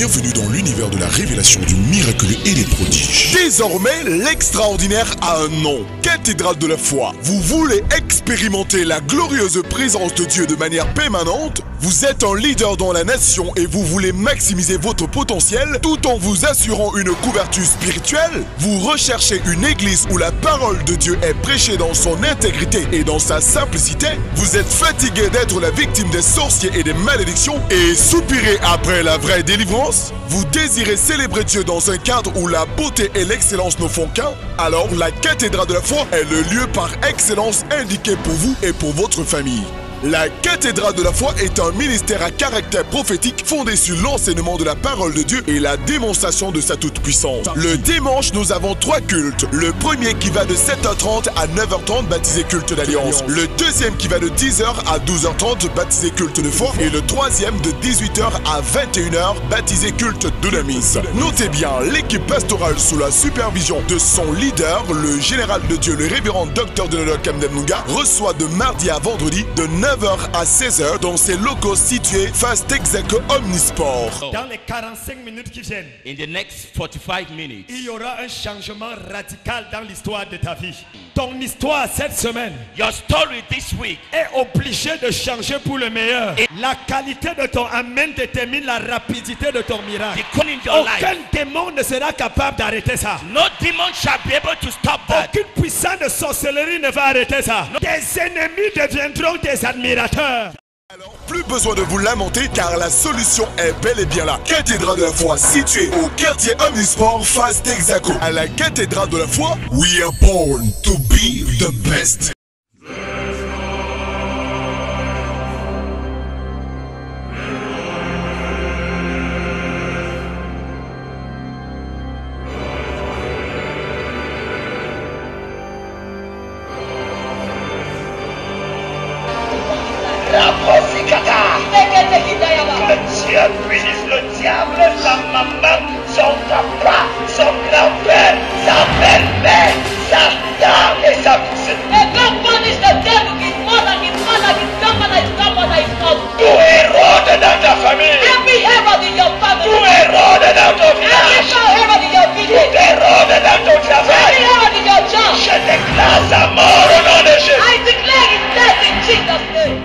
Bienvenue dans l'univers de la révélation du miraculeux et des prodiges. Désormais, l'extraordinaire a un nom, Cathédrale de la foi. Vous voulez expérimenter la glorieuse présence de Dieu de manière permanente? Vous êtes un leader dans la nation et vous voulez maximiser votre potentiel tout en vous assurant une couverture spirituelle? Vous recherchez une église où la parole de Dieu est prêchée dans son intégrité et dans sa simplicité? Vous êtes fatigué d'être la victime des sorciers et des malédictions et soupirez après la vraie délivrance? Vous désirez célébrer Dieu dans un cadre où la beauté et l'excellence ne font qu'un? Alors la Cathédrale de la foi est le lieu par excellence indiqué pour vous et pour votre famille. La Cathédrale de la foi est un ministère à caractère prophétique fondé sur l'enseignement de la parole de Dieu et la démonstration de sa toute-puissance. Le dimanche, nous avons 3 cultes. Le premier qui va de 7h30 à 9h30, baptisé culte d'alliance. Le deuxième qui va de 10h à 12h30, baptisé culte de foi. Et le troisième de 18h à 21h, baptisé culte dunamis. Notez bien, l'équipe pastorale sous la supervision de son leader, le général de Dieu, le révérend Dr. Donald Kamdem-Nunga, reçoit de mardi à vendredi de 9h à 16h dans ses locaux situés face Texaco Omnisport. Dans les 45 minutes qui viennent, in the next 45 minutes, il y aura un changement radical dans l'histoire de ta vie. Ton histoire cette semaine, your story this week, est obligée de changer pour le meilleur. La qualité de ton amen détermine la rapidité de ton miracle. Aucun démon ne sera capable d'arrêter ça. No demon shall be able to stop that. Aucune puissance de sorcellerie ne va arrêter ça. Tes ennemis deviendront tes admirateurs. Alors, plus besoin de vous lamenter car la solution est bel et bien là. Cathédrale de la foi située au quartier Omnisport face Texaco. À la Cathédrale de la foi, we are born to be the best. Que Dieu punisse le diable, sa maman, son papa, son grand-père, sa belle-mère, sa dame et sa fille. And God punished the devil, his mother, his father, his grandmother, his grandmother, his mother. Tout érode dans ta famille. Every Herod in your family. Tout érode dans ton Every village. Herod in your Tout village. érode dans ton Every travail. Herod in your job. Je déclare sa mort au nom de Jésus. I declare his death in Jesus' name.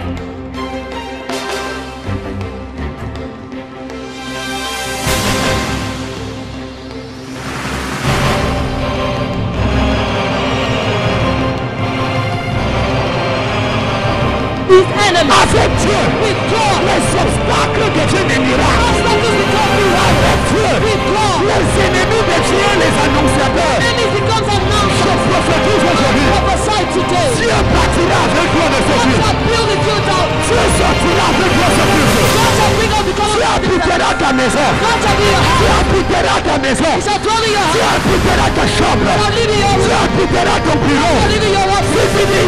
His enemies. Avec Dieu, victoire. Les obstacles deviennent des miracles. Obstacles become miracles. Victoire. Les ennemis deviennent les annonciateurs. Enemies becomes announcers. Je prophétise aujourd'hui. Prophesy today. Dieu bâtira avec toi de ce Dieu. God shall build with you down. Dieu sortira avec toi ce Dieu. God shall bring out because of you. Dieu habitera ta maison. God shall be your house. Dieu habitera ta maison. He shall dwell in your house. Dieu habitera ta chambre. He shall live in your room. Dieu habitera ton bureau. He shall live in your office. C'est fini.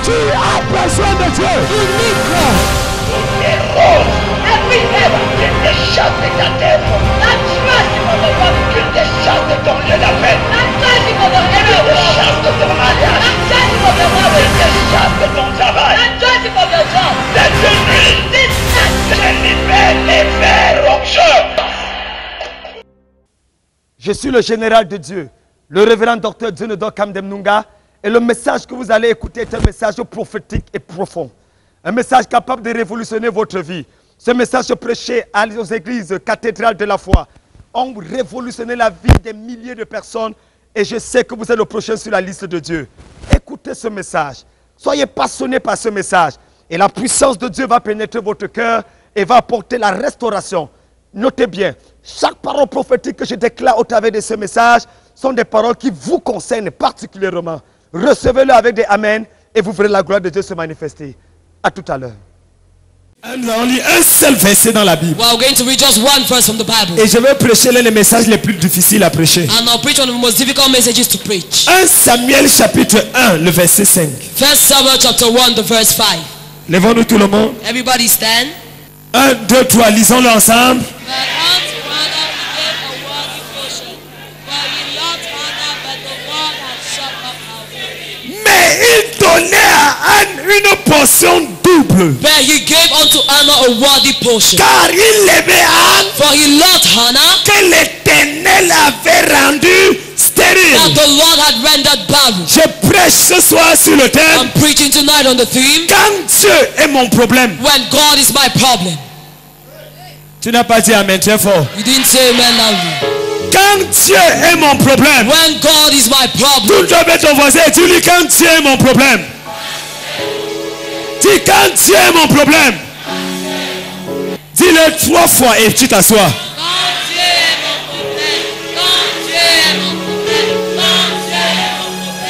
Tu as besoin de Dieu. Every heaven qui déchasse de ta terre, That trust for the Lord. qui déchasse de ton lieu d'appel, That trust for the qui area of the Lord. déchasse de ton mariage, That trust for the qui marriage. déchasse de ton travail. That trust for your job. Cette nuit, This night. je libère les vers rocheux. Je suis le général de Dieu, le révérend docteur Dionodor Kamdem-Nunga, et le message que vous allez écouter est un message prophétique et profond. Un message capable de révolutionner votre vie. Ce message prêché aux églises cathédrales de la foi ont révolutionné la vie des milliers de personnes et je sais que vous êtes le prochain sur la liste de Dieu. Écoutez ce message. Soyez passionnés par ce message et la puissance de Dieu va pénétrer votre cœur et va apporter la restauration. Notez bien, chaque parole prophétique que je déclare au travers de ce message sont des paroles qui vous concernent particulièrement. Recevez-le avec des amen et vous verrez la gloire de Dieu se manifester. À tout à l'heure. Nous allons lire un seul verset dans la Bible. We are going to read just one verse from the Bible. Et je vais prêcher l'un des messages les plus difficiles à prêcher. And I'll preach one of the most difficult messages to preach. 1 Samuel chapitre 1, le verset 5. 1 Samuel chapter 1, the verse 5. Lèvons-nous tout le monde. Everybody stand. 1, 2, 3, lisons-le ensemble. Mais il donnait à Anne une portion double. double. But he gave unto Hannah a worthy portion. Car il aimait Anne For he loved Hannah, que l'Éternel avait rendu that stérile. the Lord had rendered barren. Je prêche ce soir sur le thème. I'm preaching tonight on the theme, Quand Dieu est mon problème. when God is my problem. Tu n'as pas dit amen très fort. You didn't say amen loudly. Quand Dieu est mon problème. When God is my problem. Tout le monde ton voisin, dis-lui quand Dieu est mon problème. Dis quand Dieu est mon problème. Dis-le 3 fois et tu t'assois.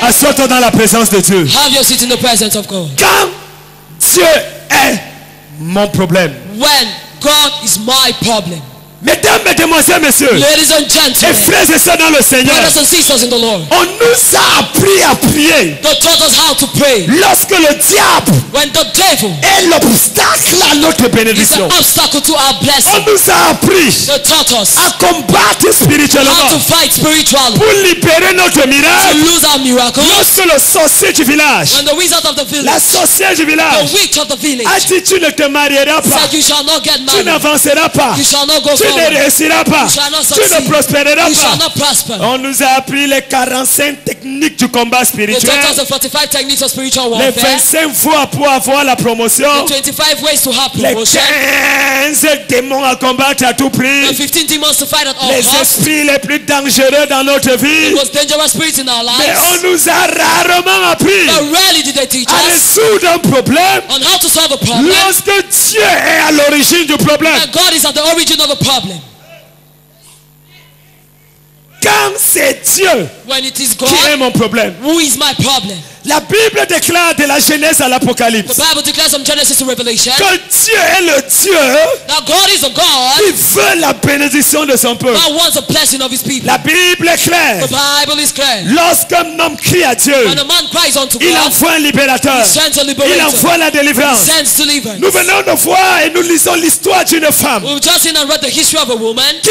Assois-toi dans la présence de Dieu. Have your seat in the presence of God. Quand Dieu est mon problème. When God is my problem. Mesdames, mesdemoiselles, messieurs, Ladies and et gentlemen, frères et sœurs dans le Seigneur, brothers and sisters in the Lord, on nous a appris à prier. God taught us how to pray. Lorsque le diable When the devil est l'obstacle à notre is bénédiction, an obstacle to our on blessing, nous a appris they taught us à combattre how spirituellement to fight spiritually, pour libérer notre to miracle. lose our miracles. Lorsque le sorcier du village, When the wizard of the la village, sorcière du the village, witch of the village, a dit tu ne te marieras pas, said you shall not get tu married, n'avanceras pas, you shall not go tu ne forward, réussiras pas, you shall not tu ne succeed, prospéreras you shall pas. not prosper. On nous a appris les 45 techniques du combat They taught spirituel, us the 45 techniques of spiritual les warfare, 25 fois pour avoir la promotion, the 25 ways to have les promotion, 15 démons à combattre à tout the prix, 15 demons to fight at all les costs, esprits les plus dangereux dans notre vie. the most dangerous spirits in our Mais lives. on nous a rarement appris But rarely did they teach à us résoudre un problème on how to solve a problem, lorsque Dieu est à l'origine du problème. and God is at the origin of the problem. Quand c'est Dieu When it is qui est God, mon problème. who is my problem? La Bible déclare de la Genèse à The l'Apocalypse Bible declares from Genesis to Revelation que Dieu est le Dieu that God is a God qui veut la bénédiction de son peuple. that wants a blessing of his people. La Bible est claire. The Bible is clear. Lorsqu'un homme crie à Dieu, When a man cries unto il God, envoie un libérateur. he sends a Il liberator. envoie la He délivrance. sends deliverance. Nous venons de voir et nous lisons l'histoire d'une femme We've just seen and read the history of a woman qui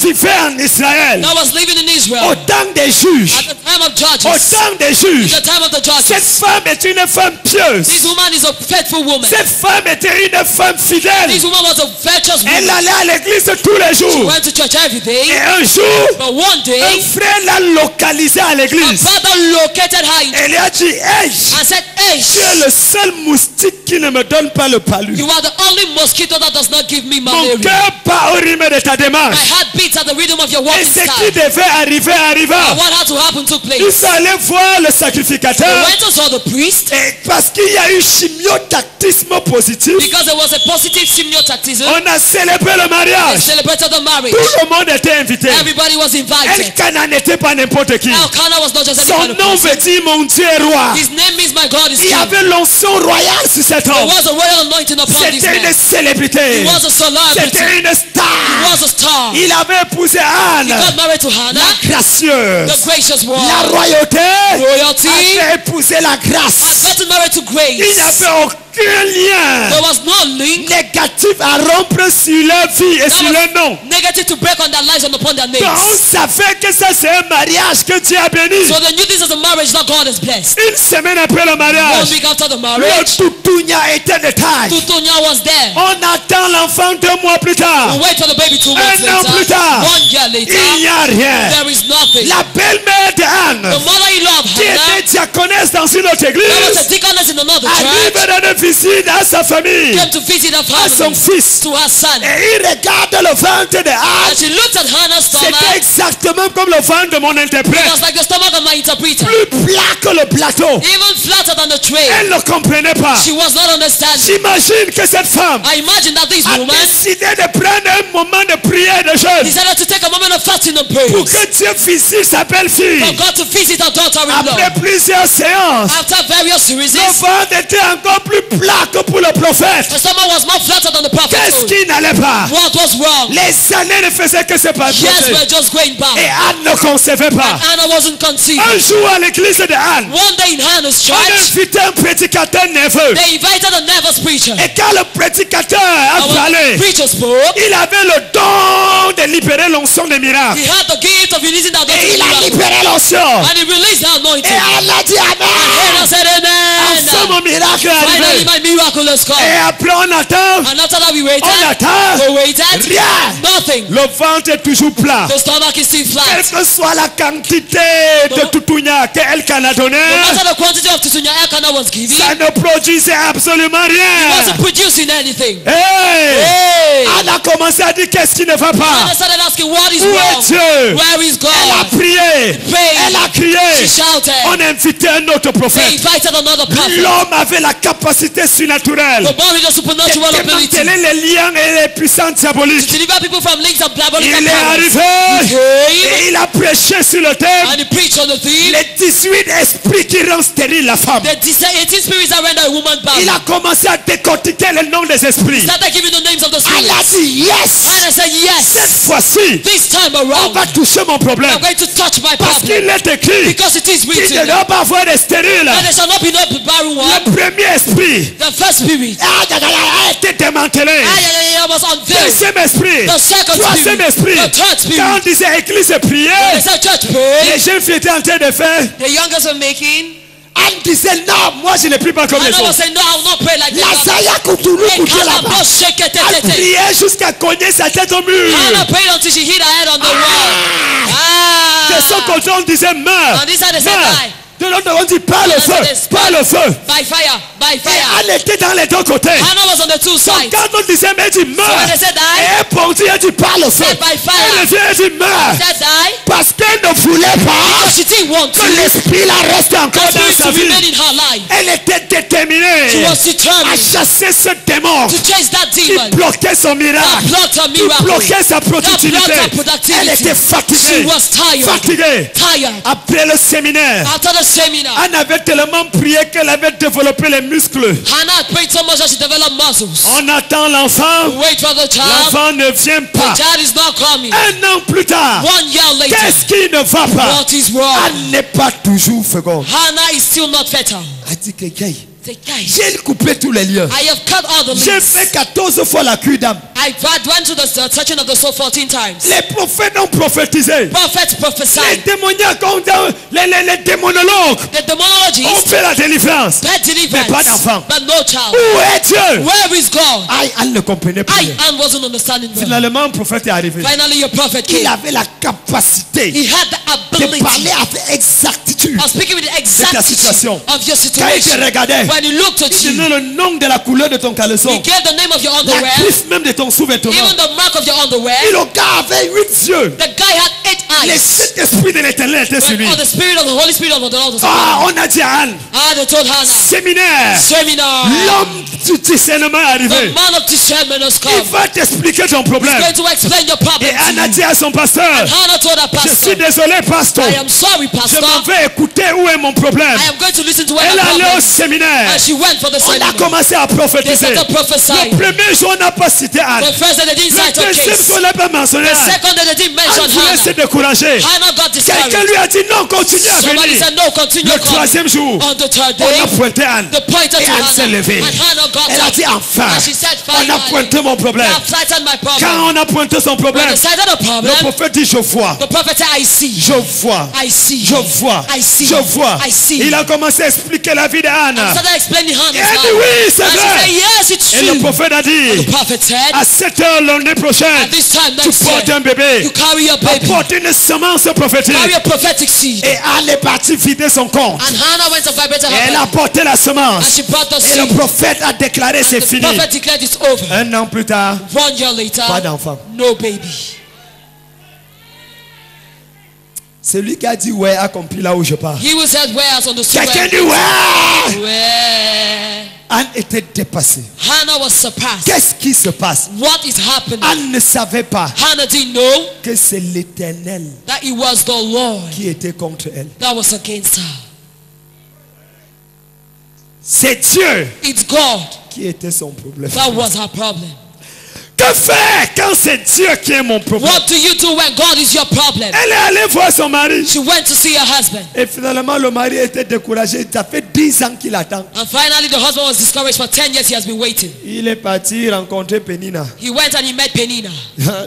vivait en Israël that was living in au Israel temps des juges. at the time of Au Judges. temps des In juges. the time of the Cette Judges. femme est une femme pieuse. This woman is a faithful woman. Cette femme était une femme fidèle. This woman was a virtuous Elle woman. allait à l'église tous les She jours. went to church every Et day. un jour, But one un day, frère l'a localisée à a l'église. brother located her in Elle lui a dit, hey, and said, hey, tu es le seul moustique qui ne me donne pas le palu. you are the only mosquito that does not give me Mon malaria. cœur bat au rythme de ta My démarche. heart beats at the rhythm of your Et walking ce qui style. devait arriver And arriva. what had to happen took place. Ils sont allés voir le They sacrificateur. went and saw the priest Et parce qu'il y a eu chimiotactisme positif, because there was a positive semioticism. on a célébré le They mariage. celebrated the marriage. Tout le monde était invité. Everybody was invited. Elkanah n'était pas n'importe qui. Elkanah was not just any Son kind of nom person. veut dire mon Dieu est roi. His name means my God is Il y king. avait l'onction royale sur cet There homme. was a royal anointing upon this C'était une man. célébrité. He was a celebrity. C'était une He star. was a star. Il avait épousé Anne, He got married to Hannah, la gracieuse. the gracious one. La royauté Royalty avait épousé la grâce. had gotten married to Il n'y grace. avait aucun lien There was no link négatif à rompre sur leur vie et that sur leur nom. was negative to break on their lives and upon their Donc on names. savait que ça c'est un mariage que Dieu a béni. So they knew this is a marriage that God has blessed. Une semaine après le 1 mariage, week after the le marriage, toutounia était de taille. Tutunya was there. On attend l'enfant 2 mois plus tard. We wait for the baby 2 months Un an plus later. tard, 1 year il n'y later, a rien. there is nothing. La belle-mère de Anne, The mother-in-law of qui Hannah, était diaconesse dans une autre that was a église, deaconess in another arrive church, dans une visite à sa famille, came to visit her à son family, fils. to her son. Et il regarde le ventre de Anne. And she looked at Hannah's C'était stomach. exactement comme le ventre de mon It interprète. was like the stomach of my interpreter. Plus plat que le plateau. Even flatter than the tray. Elle ne comprenait pas. She was not understanding. J'imagine que cette femme I imagine that this a woman décidé de prendre un moment de prière et de jeûne decided to take a moment of fasting and pour praise. que Dieu visite sa belle-fille. For God to visit her daughter-in-law. Après plusieurs séances, After various series, le ventre était encore plus plat que pour le prophète. the stomach was more flatter than the prophet. Qu'est-ce qui n'allait pas? What was wrong? Les années ne faisaient que se passer. Yes, we're just going Et back. Anne ne concevait pas. Anna wasn't conceived. Un jour à l'église de Anne, One day in Hannah's on church, invitait un prédicateur nerveux. they invited a nervous preacher. Et quand le prédicateur a Our parlé, preacher spoke. il avait le don de libérer l'onction des miracles. He had the gift of releasing that Et il a anointing. libéré l'onction. And he released the Et anointing. Anne a dit Hannah Amen. said Enfin, amen. mon miracle est Finally, arrivé. Till my miracle has come. Et après on attend. And after that we waited. On attend. We waited. Rien. Nothing. Le ventre est toujours plat. The stomach is still Quelle flat. que soit la quantité de tutunya qu'elle a donné, No matter the quantity of tutunya Elkanah was giving, ça ne produisait absolument he rien. wasn't producing anything. Hey! Hey! Elle a commencé à dire qu'est-ce qui ne va And pas. I started asking, what is Où est wrong? Dieu? Where is God? Elle a prié. Prayed. Elle a crié. She shouted. On a invité un autre They prophète. invited another prophet. L'homme avait la capacité surnaturelle The boy with the supernatural de ability démanteler les liens et les puissances to diaboliques. deliver people from links and diabolical Il est powers. arrivé He came et il a prêché sur le thème and he preached on the theme. les 18 esprits qui rendent stérile la femme. The 18 spirits that render a woman Il barren. a commencé à décortiquer le nom des esprits. Started giving the names of the Elle a spirits. dit yes. And I said, Cette yes, fois-ci, this time on around, va toucher mon problème. I'm going to touch my Parce problem. qu'il est écrit Because it is qu'il ne written. doit pas avoir de stérile. And there shall not be no barren one. Le premier esprit The first spirit a été démantelé. was unveiled. Deuxième esprit. The second Troisième spirit. esprit. The third spirit. Quand on disait église et They prière, said church pray. les jeunes filles étaient en train de faire. The youngest were making. Anne disait non, moi je ne prie pas comme les And I was autres. saying, no, I will not pray like La that. Zaya Koutoulou Koutoulou là-bas. Elle priait jusqu'à cogner sa tête au mur. Hannah prayed until she hit her head on the wall. De son côté on disait meurs. On this side they said Meurs. die. De l'autre on dit pas le feu, pas le feu. By fire, by Et fire. Anne était dans les deux côtés. Hannah was on the two Donc sides. quand on disait mais elle dit meurs. So when they said die, Et elle bondit, elle dit pas le feu. said by fire. Elle revient, elle dit meurs. said die. Parce qu'elle ne voulait pas Because she didn't want to. que l'esprit la reste encore The dans spirit sa to vie. remain in her life. Elle était déterminée She was à determined chasser ce démon to chase that qui demon. bloquait son That miracle, blocked her qui miracle. bloquait sa productivité. blocked her Elle productivity. était She fatiguée. was tired. Fatiguée. Tired. Après le séminaire, After the seminar, Anne avait tellement prié qu'elle avait développé les muscles. Hannah had prayed so much that she developed muscles. On attend l'enfant. Wait for the child. L'enfant ne vient pas. The child is not coming. Un an plus tard, 1 year later, qu'est-ce qui ne va pas? what is wrong? Anne n'est pas toujours féconde. Hannah is still not fertile. Elle dit que Kay, Say, guys, j'ai coupé tous les liens. I have cut all the J'ai links. fait 14 fois la cuite d'âme. I went to the searching of the soul 14 times. Les prophètes ont prophétisé. Prophets Les prophesied. démoniaques ont les démonologues The ont demonologists fait la délivrance. had deliverance, Mais pas d'enfant. but no child. Où est Dieu? Where is God? Elle ne comprenait pas. Anne wasn't understanding them. Finalement, un prophète est arrivé. Finally, your prophet Il came. avait la capacité He had the de ability parler avec exactitude. of speaking with the ta exactitude situation. of your Quand il te situation. regardait, When he looked at il you, donnait le nom de la couleur de ton he caleçon. gave the name of your La underwear, griffe même de ton sous-vêtement. even the mark of your underwear. Et le gars avait 8 yeux. The guy had 8 Le eyes. Saint-Esprit de l'éternel était sur lui. When the spirit of the Holy Spirit of the Lord was Ah, upon him. on a dit à Anne, They told Hannah, séminaire, seminar, l'homme du discernement est the arrivé. man of discernment has come. Il va t'expliquer ton He's problème. going to explain your problem Et Anne a to dit you. à son pasteur, Hannah told her je suis pastor, désolé, pasteur. I am sorry, Je pastor. m'en vais écouter où est mon problème. I am going to listen to where Elle the est allée problem au is. séminaire. And she went for the On a seminar. commencé à They prophétiser. started prophesying. Le premier jour, on n'a pas cité Anne. The first day they didn't Le cite her deuxième case. jour, on n'a pas mentionné The Anne. second day they didn't mention Anne voulait se Hannah. décourager. Hannah got Quelqu'un discouraged. lui a dit non, continue à Somebody venir. said no, continue Le coming. troisième jour, On the third on a day, pointé Anne. they pointed Et to Anne s'est Hannah. levée. And Hannah got Elle a up. dit enfin, And she said on a finally, pointé mon they problème. have cited my Quand problem. on a pointé son When problème, they cited a le problem, prophète dit je vois, the prophet said, I see. je vois, I see. je vois, I see. je vois. I see. Il a commencé à expliquer la vie d'Anne. And started explaining Hannah's Elle life. dit oui, c'est And she vrai. said, yes, it's Et le true. prophète a dit, The prophet said, à 7 heures l'année prochaine, at this time tu next portes year, un bébé. you carry a baby. Apporte une semence prophétique. Carry a prophetic seed. Et Anne est partie vider son compte. And Hannah went to vibrate Et her elle a belly. porté la And semence. she brought the Et le seed. prophète a déclaré And c'est the fini. prophet declared it's over. Un an plus tard, 1 year later, pas d'enfant. no baby. Celui qui a dit ouais a compris là où je pars. He who said where has understood Quelqu'un where. dit ouais. Where. Anne était dépassée. Hannah was surpassed. Qu'est-ce qui se passe? What is happening? Anne ne savait pas Hannah didn't know que c'est l'Éternel that it was the Lord qui était contre elle. that was against her. C'est Dieu It's God qui était son problème. that was her problem. Que faire quand c'est Dieu qui est mon problème? What do you do when God is your problem? Elle est allée voir son mari. She went to see her husband. Et finalement, le mari était découragé. Ça fait 10 ans qu'il attend. And finally the husband was discouraged. For 10 years he has been waiting. Il est parti rencontrer Pénina. He went and he met Penina.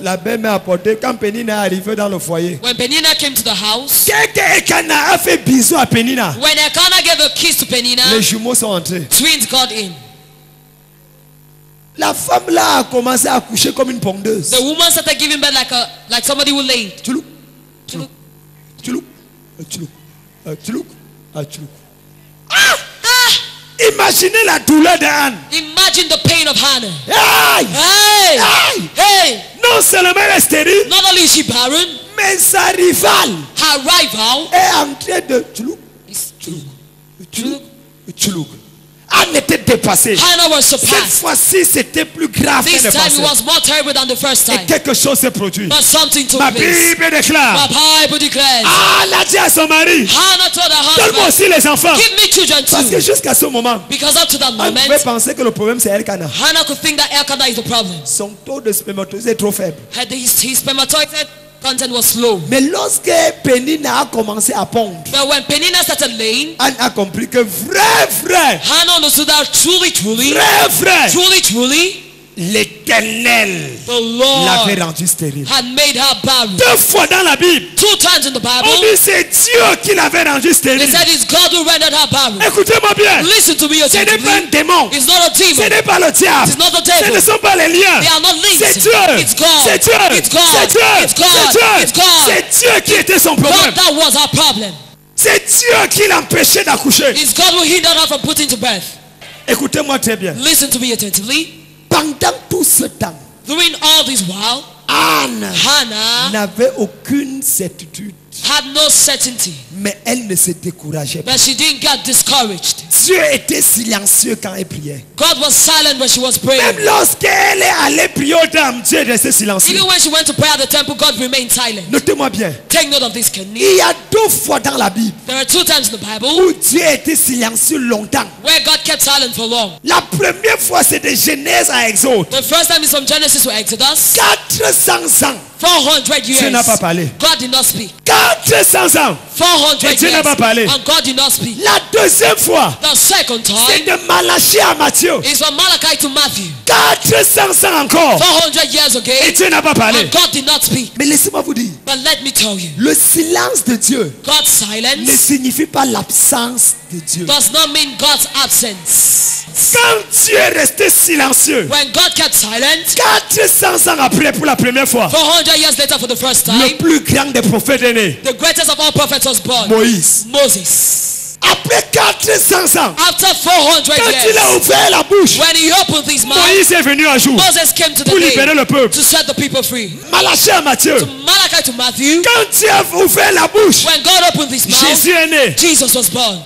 La belle-mère a porté. Quand Pénina est arrivée dans le foyer, When Penina came to the house, Elkanah a fait bisou à Pénina. when Elkanah gave a kiss to Penina, Les jumeaux sont entrés. twins got in. La femme là a commencé à coucher comme une pondeuse. The woman started giving birth like somebody who laid. Tchoulouk, tchoulouk, tchoulouk, tchoulouk, tchoulouk, tchoulouk. Imaginez la douleur d'Anne. Imagine the pain of Hannah. Aïe! Hey! Aïe! Hey! Non seulement elle est stérile, Not only is she barren, mais sa rivale her rival est en train de tchoulouk, is tchoulouk, tchoulouk. Anne était dépassée. Hannah was Cette surpassed. fois-ci, c'était plus grave This qu'elle ne time it pensait. was more terrible than the first Et time. quelque chose s'est produit. But something took Ma place. Bible The déclare. Bible declares. Elle a dit à son mari, Hannah told her donne-moi husband, aussi les enfants. give me children Parce que too. jusqu'à ce moment, Because up to that on moment, pouvait penser que le problème c'est Elkanah. Hannah could think that Elkanah is the problem. Son taux de spermatozoïde est trop faible. His spermatozoid content was low. Mais lorsque Pénina a commencé à pondre, But when Penina started laying, Anne a compris que vrai, Hannah understood that truly, l'Éternel the Lord l'avait rendue stérile. had made her barren. 2 fois dans la Bible, 2 times in the on Bible, dit c'est Dieu qui l'avait rendue they stérile. said it's God who rendered her barren. Écoutez-moi bien, Listen to me ce n'est pas un attentively. démon, It's not a ce demon. n'est pas le diable, It's not the ce ne devil. sont pas les liens. They are not linked. C'est Dieu, It's God. c'est Dieu, It's God. c'est Dieu, It's God. c'est Dieu, It's God. c'est Dieu qui était son problème. God, that was her problem. C'est Dieu qui l'empêchait d'accoucher. It's God who hindered her from putting to birth. Écoutez-moi très bien. Listen to me attentively. Pendant tout ce temps, During all this while, Anne Hannah n'avait aucune certitude, had no certainty, mais elle ne se décourageait pas. but she didn't get discouraged. Dieu était silencieux quand elle priait. God was silent when she was Même praying. lorsqu'elle est allée prier aux dames, Dieu restait silencieux. Even when she went to pray at the temple, God remained silent. Notez-moi bien. Take note of this, Kenny. Il y a 2 fois dans la Bible There are 2 times in the Bible où Dieu était silencieux longtemps. where God kept silent for long. La première fois, c'est de Genèse à Exode. The first time is from Genesis to Exodus. 400 ans. 400 Dieu years. n'a pas parlé. God did not speak. 400 ans. 400 Et Dieu n'a years. pas parlé. And God did not speak. La deuxième fois, The second c'est time de Malachie à Matthieu. is from Malachi to Matthew. 400 ans encore. 400 years Et ago. Dieu n'a pas parlé. And God did not speak. Mais laissez-moi vous dire, But let me tell you, le silence de Dieu God's ne silence signifie pas l'absence de Dieu. does not mean God's absence. Quand Dieu est resté silencieux, When God kept silent, 400 ans après pour la première fois, 400 years later for the first le time, plus grand des prophètes est né, the greatest of all prophets was born, Moïse. Moses. Après 400 ans, After 400 quand il years, a ouvert la bouche, when he opened his mouth, Moïse est venu un jour Moses came to the pour libérer day le peuple. to set the people free. Malachie à Matthieu, To Malachi to Matthew, quand Dieu a ouvert la bouche, when God opened his mouth, Jésus est né. Jesus was born.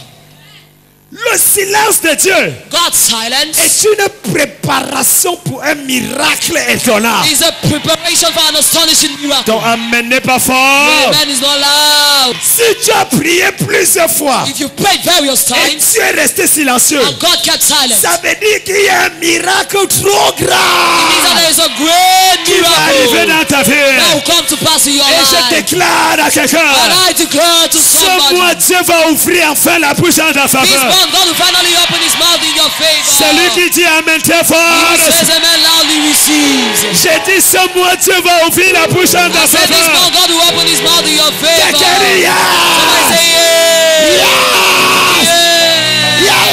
Le silence de Dieu God's silence est une préparation pour un miracle étonnant. is a preparation for an astonishing miracle. Ton amen n'est pas fort. Amen is not loud. Si tu as prié plusieurs fois If you prayed various et times tu es resté silencieux, and God kept silent, ça veut dire qu'il y a un miracle trop it means that grand there is a great qui va arriver miracle dans ta that will vie. come to pass in your Et je life. déclare à And quelqu'un, I declare to ce somebody, mois Dieu va ouvrir enfin la bouche en ta this faveur. month God will finally open his mouth in your favor. Celui qui dit amen très He who fort. says amen loudly receives. J'ai dit ce mois Dieu va ouvrir la bouche en ta I said this faveur. month God will open his mouth in your favor. Quelqu'un dit Somebody yes. say yeah. Yes. Yeah.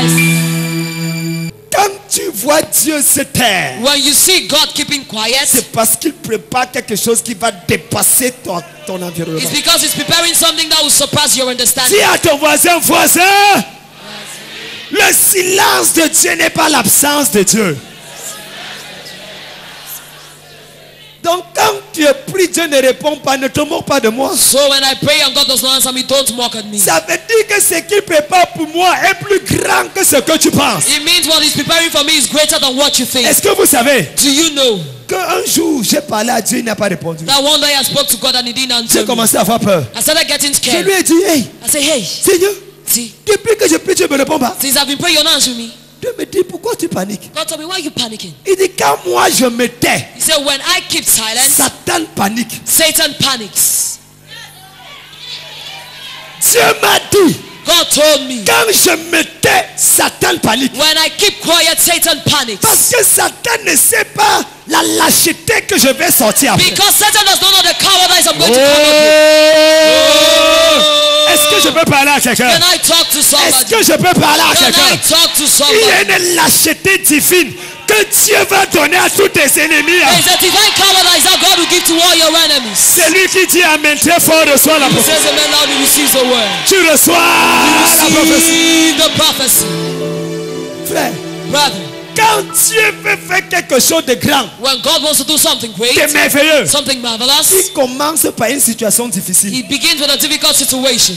Yes. Quand tu vois Dieu se taire, When you see God keeping quiet, c'est parce qu'il prépare quelque chose qui va dépasser ton environnement. it's because he's preparing something that will surpass your understanding. Dis à ton voisin, le silence de Dieu n'est pas l'absence de Dieu. Donc quand tu pries, Dieu ne répond pas, ne te moque pas de moi. So when I pray and God does not answer me, don't mock at me. Ça veut dire que ce qu'il prépare pour moi est plus grand que ce que tu penses. It means what he's preparing for me is greater than what you think. Est-ce que vous savez Do you know qu'un jour j'ai parlé à Dieu, il n'a pas répondu. that one day I spoke to God and he didn't answer J'ai me? commencé à avoir peur. I started getting Je scared. lui ai dit, hey, I said, hey, Seigneur, see, depuis que je prie, Dieu ne me répond pas. since I've been praying, you're not answering me. Dieu me dit, pourquoi tu paniques? God told me, why are you panicking? Il dit, quand moi je me tais, He said, when I keep silence, Satan panique. Satan panics. Dieu m'a dit, God told me, quand je me tais, Satan panique. when I keep quiet, Satan panics. Parce que Satan ne sait pas la lâcheté que je vais sortir après. Because Satan does not know the cowardice I'm going to come up with. Est-ce que que je peux parler à quelqu'un? Can I talk to Est-ce somebody? que je peux parler à Can I quelqu'un? talk to Il y a somebody? une lâcheté divine que Dieu va donner à tous tes ennemis. There's a divine covenant that God will give to all your enemies. Celui qui dit amen très fort reçoit la Who prophétie. says amen loud, he receives the word. Tu reçois la prophétie. Receive the prophecy. Frère, Brother, quand Dieu veut faire quelque chose de grand, when God wants to do something de great, merveilleux, something marvelous, il commence par une situation difficile. he begins with a difficult situation.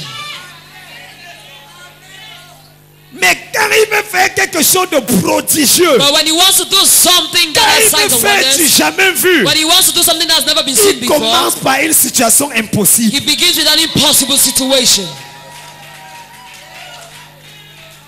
Mais quand il veut faire quelque chose de prodigieux, But when he wants to do something that quand has il signs veut and faire du wonders, jamais vu, when he wants to do something that's never been seen il before, commence par une situation impossible. he begins with an impossible situation.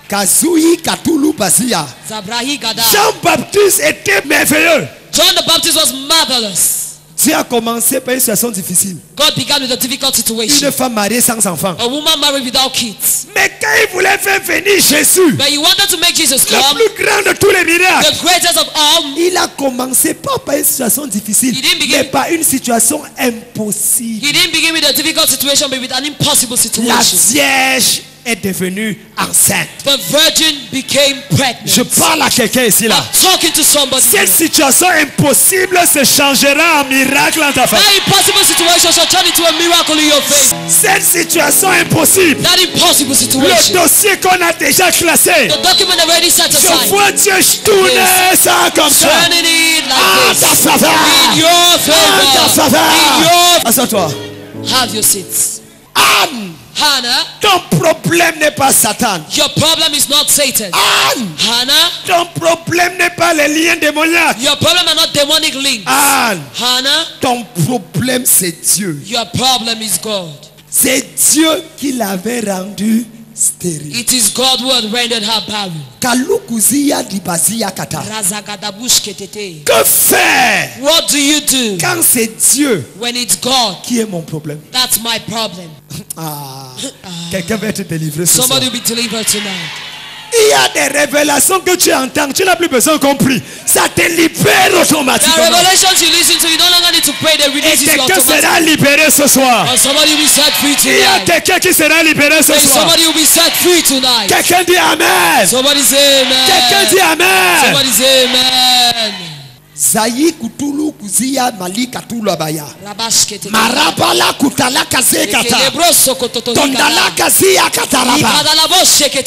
Kazui Katulu Bazia. Zabrahi Gada. Jean-Baptiste était merveilleux. John the Baptist was marvelous. Dieu a commencé par une situation difficile. God began with a difficult situation. Une femme mariée sans enfant. A woman married without kids. Mais quand il voulait faire venir Jésus, But he wanted to make Jesus le come, plus grand de tous les miracles, the greatest of all. il a commencé pas par une situation difficile, He didn't begin- mais par une situation impossible. He didn't begin with a difficult situation, but with an impossible La situation. Vierge est devenue enceinte. The virgin became pregnant. Je parle à quelqu'un ici là. I'm talking to somebody. Cette situation impossible se changera en miracle en ta That famille. impossible situation shall turn into a miracle in your face. Cette situation impossible, That impossible le situation. dossier qu'on a déjà classé, The document already set je aside. vois Dieu tourner ça comme ça. Turning it En like ta this. faveur. In your En ta favor. faveur. In your Assois-toi. Have your seats. Anne, Hannah, ton problème n'est pas Satan. your problem is not Satan. Anne, Hannah, ton problème n'est pas les liens démoniaques. your problem are not demonic links. Anne, Hannah, ton problème c'est Dieu. your problem is God. C'est Dieu qui l'avait rendu stérile. It is God who had rendered her barren. Kalukuzia dibazia kata. Razagadabushketete. Que faire What do you do quand c'est Dieu when it's God? qui est mon problème? That's my problem. Ah, quelqu'un va être délivré ce soir. Somebody will be delivered tonight. Il y a des révélations que tu entends, tu n'as plus besoin de compris. Ça te libère There are automatiquement. revelations you listen to, you no longer need to pray, they Et release you quelqu'un automatically. sera libéré ce soir. And somebody will be set free Il y a tonight. quelqu'un qui sera libéré ce And soir. somebody will be set free tonight. Quelqu'un dit Amen. Somebody say Quelqu'un dit amen. Amen. Somebody say amen. Zayi kutulu kuzia mali katulu abaya. Rabashkete. Marabala kutala kaze kata. Tondala kazia kataraba.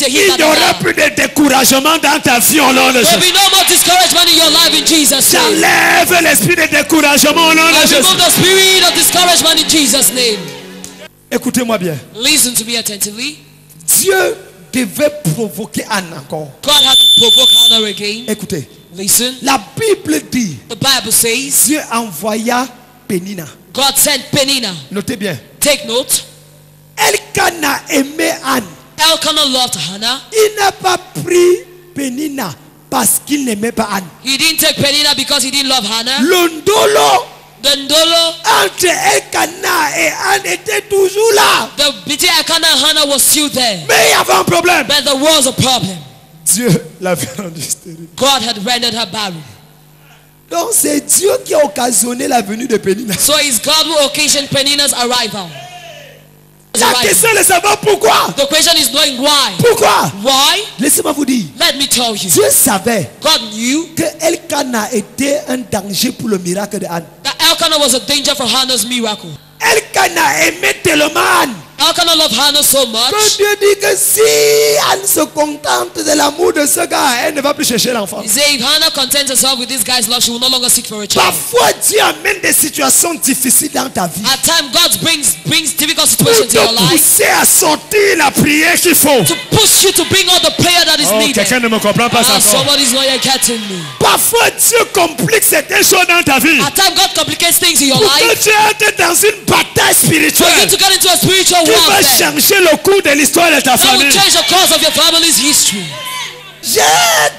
Il n'y aura plus de découragement dans ta vie au nom de There will Jésus. be no more discouragement in your life in Jesus' name. J'enlève l'esprit de découragement au nom I de Jésus. remove the spirit of discouragement in Jesus' name. Écoutez-moi bien. Listen to me attentively. Dieu devait provoquer Anne encore. God had to provoke Hannah again. Écoutez. Listen. La Bible dit, The Bible says Dieu envoya Pénina. God sent Penina. Notez bien. Take note. Elkana aimait Anne. Elkanah loved Hannah. Il n'a pas pris Pénina parce qu'il n'aimait pas Anne. He didn't take Penina because he didn't love Hannah. Le ndolo The ndolo, entre Elkana et Anne était toujours là. the between Elkanah and Hannah was still there. Mais il y avait un problème. But there was a problem. Dieu l'avait rendu stérile. God had rendered her barren. Donc c'est Dieu qui a occasionné la venue de Pénina. So it's God who occasioned Penina's arrival. La question est de savoir pourquoi. The question is knowing why. Pourquoi? Why? Laissez-moi vous dire. Let me tell you. Dieu savait God knew que Elkana était un danger pour le miracle de Anne. that Elkanah was a danger for Hannah's miracle. Elkana aimait tellement Anne Elkanah loved Hannah so que much. Dieu dit que si Anne se contente de l'amour de ce gars, elle ne va plus chercher l'enfant. He said if Hannah contents herself with this guy's love, she will no longer seek for a child. Parfois Dieu amène des situations difficiles dans ta vie At times, God brings difficult pour situations to your te life pousser à sortir la prière qu'il faut. to push you to bring out the prayer that is Oh, needed. quelqu'un ne me comprend pas Ah, encore. somebody's not yet getting me. Parfois Dieu complique certaines choses dans ta vie At times, God complicates things in your pour que life tu entres dans une bataille for you spirituelle to get into a spiritual qui va warfare changer le cours de l'histoire de ta that will famille. change the course of your family's history. J'ai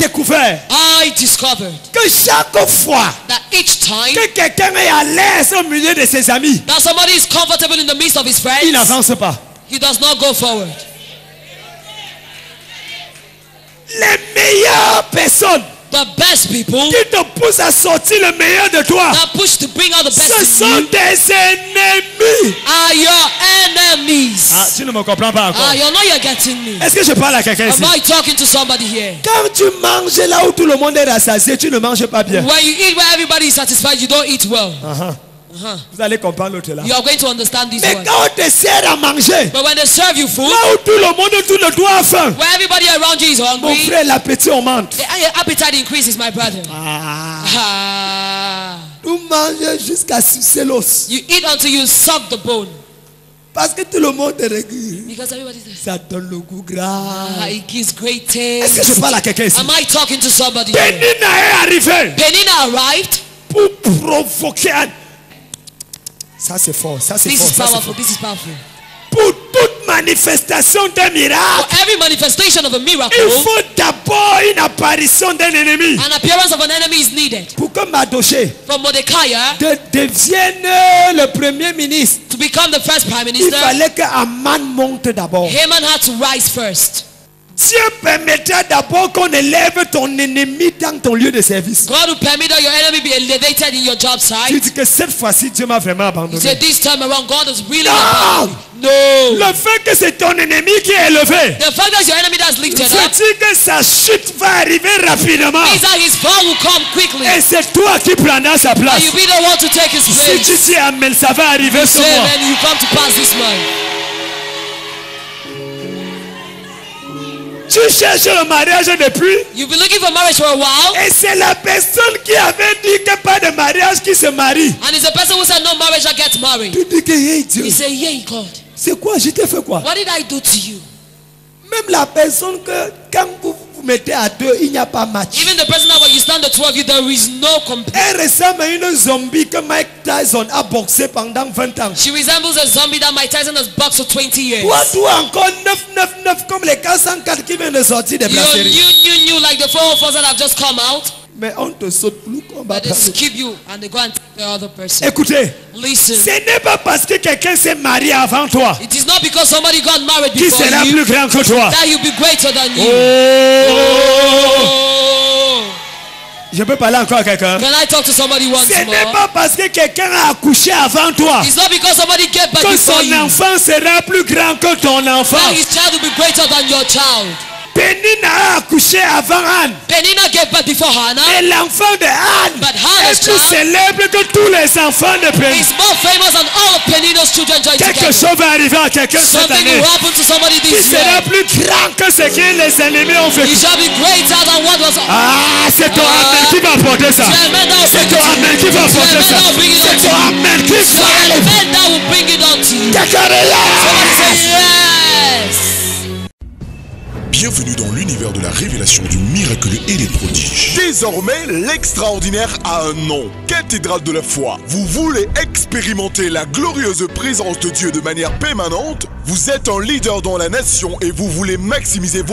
découvert I discovered que chaque fois that each time que quelqu'un est à l'aise au milieu de ses amis, that somebody is comfortable in the midst of his il friends, n'avance pas. he does not go forward. Les meilleures personnes The The best people qui te poussent à sortir le meilleur de toi, that push to bring out the best ce in sont you tes ennemis. are your enemies. Ah, tu ne me comprends pas encore. You're not yet getting me. Est-ce que je parle à quelqu'un ici? Am I talking to somebody here? Quand tu manges là où tout le monde est rassasié, tu ne manges pas bien. When you eat where everybody is satisfied, you don't eat well. Vous allez comprendre l'autre là. You are going to understand this Mais one. quand on te sert à manger, But when they serve you food, là où tout le monde tourne le doigt à faim, where everybody around you is mon hungry, frère, l'appétit augmente. the appetite increases, my brother. Vous mangez jusqu'à sucer l'os. You eat until you suck the bone. Parce que tout le monde te regarde. Because everybody says, Ça donne le goût gras. it gives great Est-ce que taste. je parle à quelqu'un ici? Am I talking to somebody here? Pénina est arrivé Penina arrived. pour provoquer un... Ça c'est fort, ça c'est This fort, is ça c'est powerful. fort. This is powerful. Pour toute manifestation d'un For miracle, every manifestation of a miracle, il faut d'abord une apparition d'un ennemi. an appearance of an enemy is needed. Pour que Mardoché For Mordecai devienne le premier ministre, to become the first prime il minister, fallait que Aman monte d'abord. Haman had to rise first. Dieu permettra d'abord qu'on élève ton ennemi dans ton lieu de service. God will permit that your enemy be elevated in your job Tu site. dis que cette fois-ci, Dieu m'a vraiment He abandonné. said this time around, God is really Non! abandoned me. No. Le fait que c'est ton ennemi qui est élevé, The fact that your enemy that's lifted up c'est dire que sa chute va arriver rapidement. means that his fall will come quickly. Et c'est toi qui prendras sa And place. you'll be the one to take his Si place. tu dis Amen, ça va arriver sur Say, moi. man, you come to pass this man. Tu cherches le mariage depuis, You've been looking for marriage for a while, et c'est la personne qui avait dit que pas de mariage qui se marie. and it's the person who said no marriage that gets married. Tu dis que hey Dieu, He said, yeah, God. c'est quoi? Je t'ai fait quoi? What did I do to you? Même la personne que quand vous vous mettez à deux, il n'y a pas match. Even the person that when you stand the two of you, there is no compare. Elle ressemble à une zombie que Mike Tyson a boxé pendant 20 ans. She resembles a zombie that Mike Tyson has boxed for 20 years. Toi encore 999 comme les 404 qui viennent de sortir des You're brasseries. new like the 404s that have just come out. Mais on te saute plus qu'on va But they passer. skip you and they go and take the other person. Écoutez, Listen, ce n'est pas parce que quelqu'un s'est marié avant toi it is not because somebody got married qui before sera you plus grand que toi. that he'll be greater than you. Oh. Je peux parler encore à quelqu'un. Can I talk to somebody once Ce n'est more? pas parce que quelqu'un a accouché avant toi It's not because somebody gave birth que before son you enfant sera plus grand que ton enfant. that his child will be greater than your child. Pénina a accouché avant Anne. Penina gave birth before Hannah. Et l'enfant de Anne But Hannah's est plus child célèbre que tous les enfants de Pénina. is more famous than all of Penina's children joined Quelque together. chose va arriver à quelqu'un cette Something année will happen to somebody qui this sera year. plus grand que ce que les ennemis ont He fait. shall be greater than what was. Ah, c'est ton Amen qui va apporter ça. C'est ton Amen qui va apporter ça. C'est ton Amen qui va aller. Amen that will bring it unto you. Quelqu'un est là. Somebody say yes. Bienvenue dans l'univers de la révélation du miraculeux et des prodiges. Désormais, l'extraordinaire a un nom. Cathédrale de la foi. Vous voulez expérimenter la glorieuse présence de Dieu de manière permanente? Vous êtes un leader dans la nation et vous voulez maximiser votre